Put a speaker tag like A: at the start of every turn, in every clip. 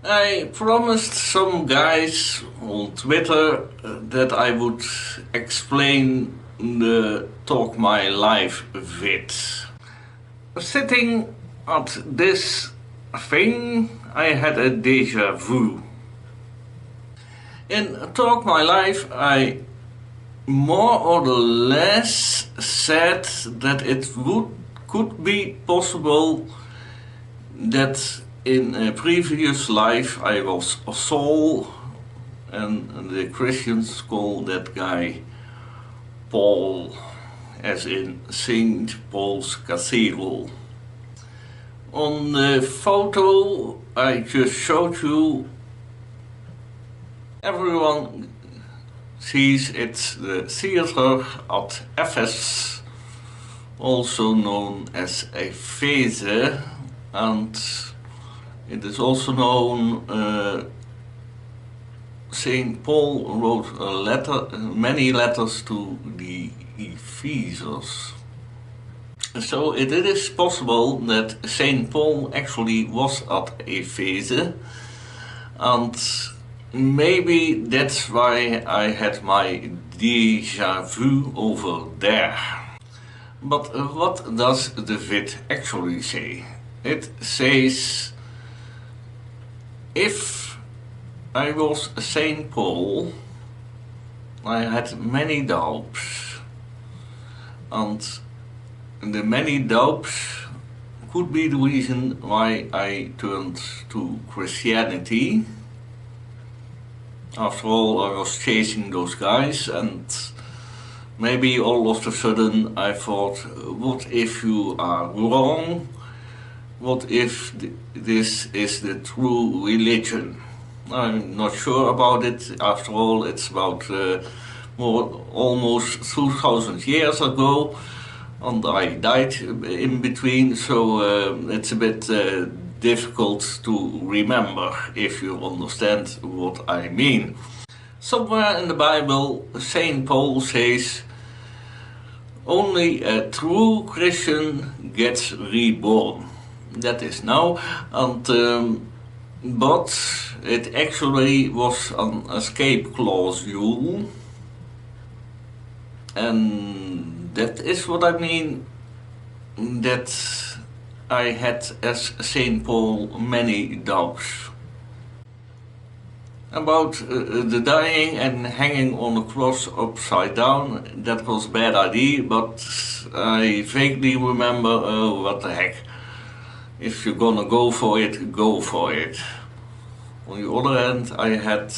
A: I promised some guys on Twitter that I would explain the Talk My Life vid. Sitting at this thing, I had a déjà vu. In Talk My Life, I more or less said that it could be possible that in a previous life I was Saul, and the Christians call that guy Paul, as in Saint Paul's Cathedral. On the photo I just showed you, everyone sees it's the theater at Ephes, also known as Ephes, and it is also known Saint Paul wrote many letters to the Ephesians. So it is possible that Saint Paul actually was at Ephes, and maybe that's why I had my déjà vu over there. But what does the vid actually say? It says, if I was Saint Paul, I had many doubts, and the many doubts could be the reason why I turned to Christianity. After all, I was chasing those guys, and maybe all of a sudden I thought, what if you are wrong? What if this is the true religion? I'm not sure about it. After all, it's about almost 2000 years ago, and I died in between, so it's a bit difficult to remember, if you understand what I mean. Somewhere in the Bible, Saint Paul says, only a true Christian gets reborn. That is now, and but it actually was an escape clause, and that is what I mean, that I had, as Saint Paul, many doubts about the dying and hanging on the cross upside down. That was a bad idea, but I vaguely remember, what the heck. If you're gonna go for it, go for it. On the other hand, I had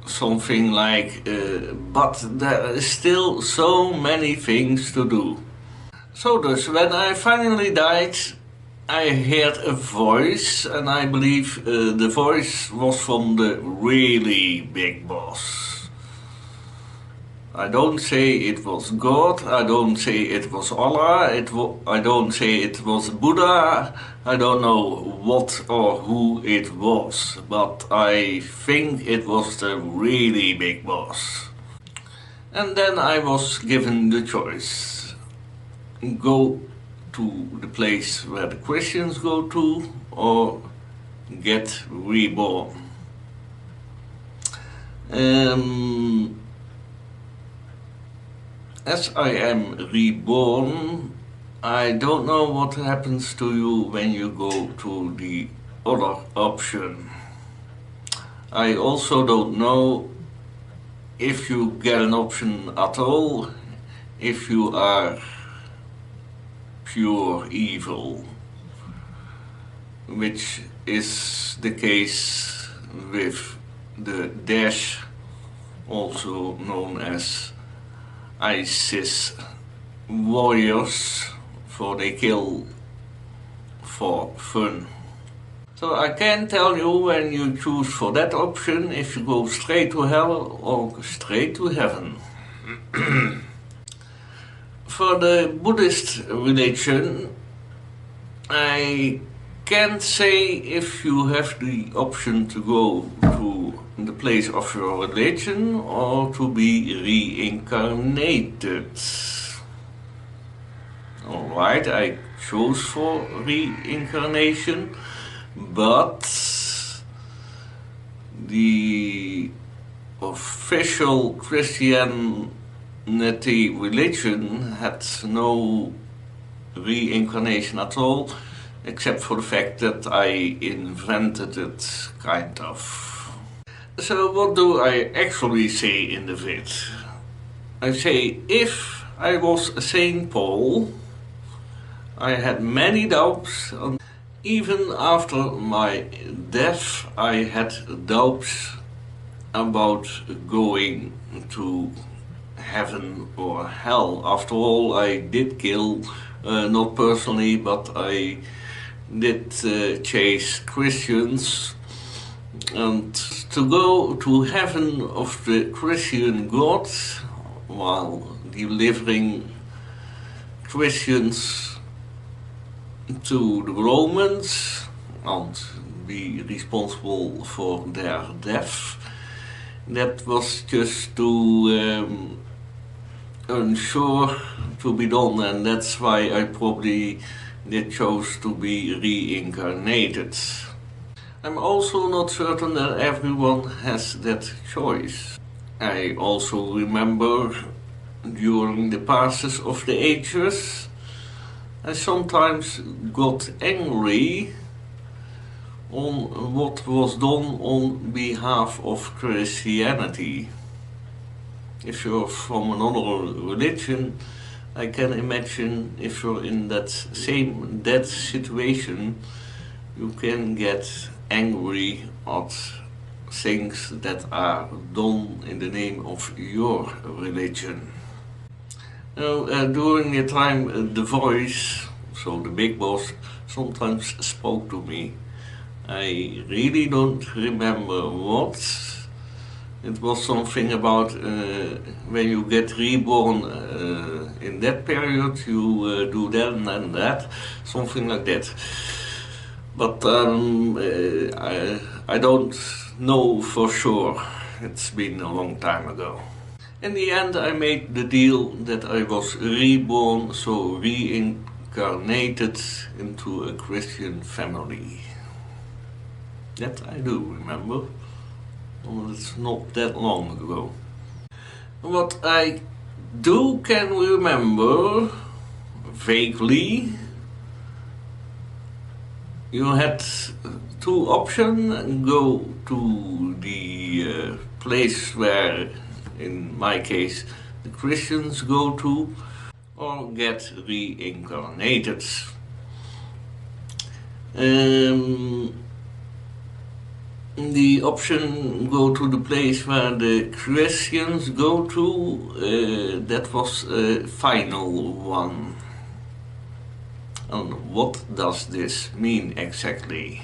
A: something like, but there is still so many things to do. So thus, when I finally died, I heard a voice, and I believe the voice was from the really big boss. I don't say it was God, I don't say it was Allah, I don't say it was Buddha, I don't know what or who it was, but I think it was the really big boss. And then I was given the choice. Go to the place where the Christians go to, or get reborn. As I am reborn, I don't know what happens to you when you go to the other option. I also don't know if you get an option at all, if you are pure evil, which is the case with the Daesh, also known as ISIS warriors, for they kill for fun. So I can tell you, when you choose for that option, if you go straight to hell or straight to heaven. For the Buddhist religion, I can't say if you have the option to go to the place of your religion or to be reincarnated. Alright, I chose for reincarnation, but the official Christianity religion had no reincarnation at all, except for the fact that I invented it, kind of. So what do I actually say in the vid? I say, if I was Saint Paul, I had many doubts, and even after my death I had doubts about going to heaven or hell. After all, I did kill, not personally, but I did chase Christians, and to go to heaven of the Christian God while delivering Christians to the Romans and be responsible for their death, that was just too unsure to be done, and that's why I probably did chose to be reincarnated. I'm also not certain that everyone has that choice. I also remember during the passes of the ages, I sometimes got angry on what was done on behalf of Christianity. If you're from another religion, I can imagine if you're in that same dead situation, you can get angry at things that are done in the name of your religion. During the time, the voice, so the big boss, sometimes spoke to me. I really don't remember what. It was something about when you get reborn in that period, you do that and that, something like that. But I don't know for sure. It's been a long time ago. In the end, I made the deal that I was reborn, so reincarnated into a Christian family. That I do remember. Well, it's not that long ago. What I can remember vaguely, you had two options: go to the place where, in my case, the Christians go to, or get reincarnated. The option go to the place where the Christians go to, that was a final one. And what does this mean exactly?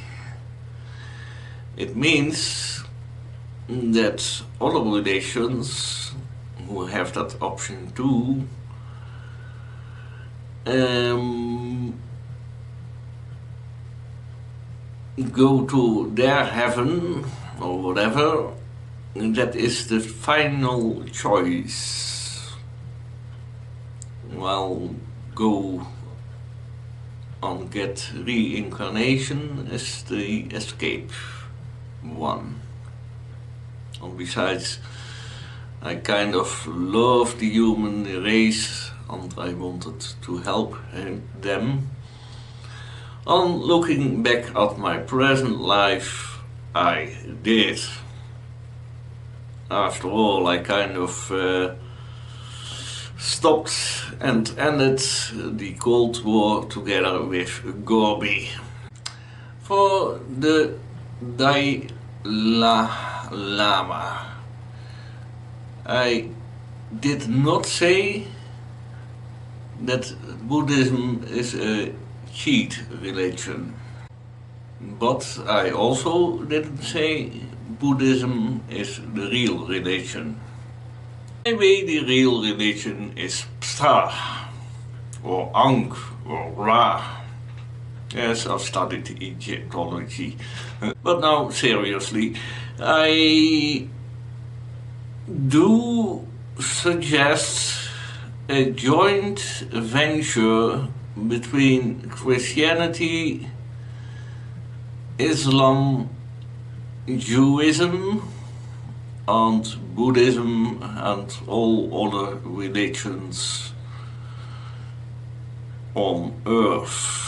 A: It means that other relations who have that option too go to their heaven or whatever, and that is the final choice. Well, go and get reincarnation is the escape one. And besides, I kind of love the human race and I wanted to help them. On looking back at my present life, I did. After all, I kind of stopped and ended the Cold War together with Gorby. For the Dalai Lama, I did not say that Buddhism is a cheat religion, but I also didn't say Buddhism is the real religion. Maybe the real religion is Ptah, or Ankh, or Ra. Yes, I've studied Egyptology. But now, seriously, I do suggest a joint venture between Christianity, Islam Judaism and Buddhism and all other religions on earth.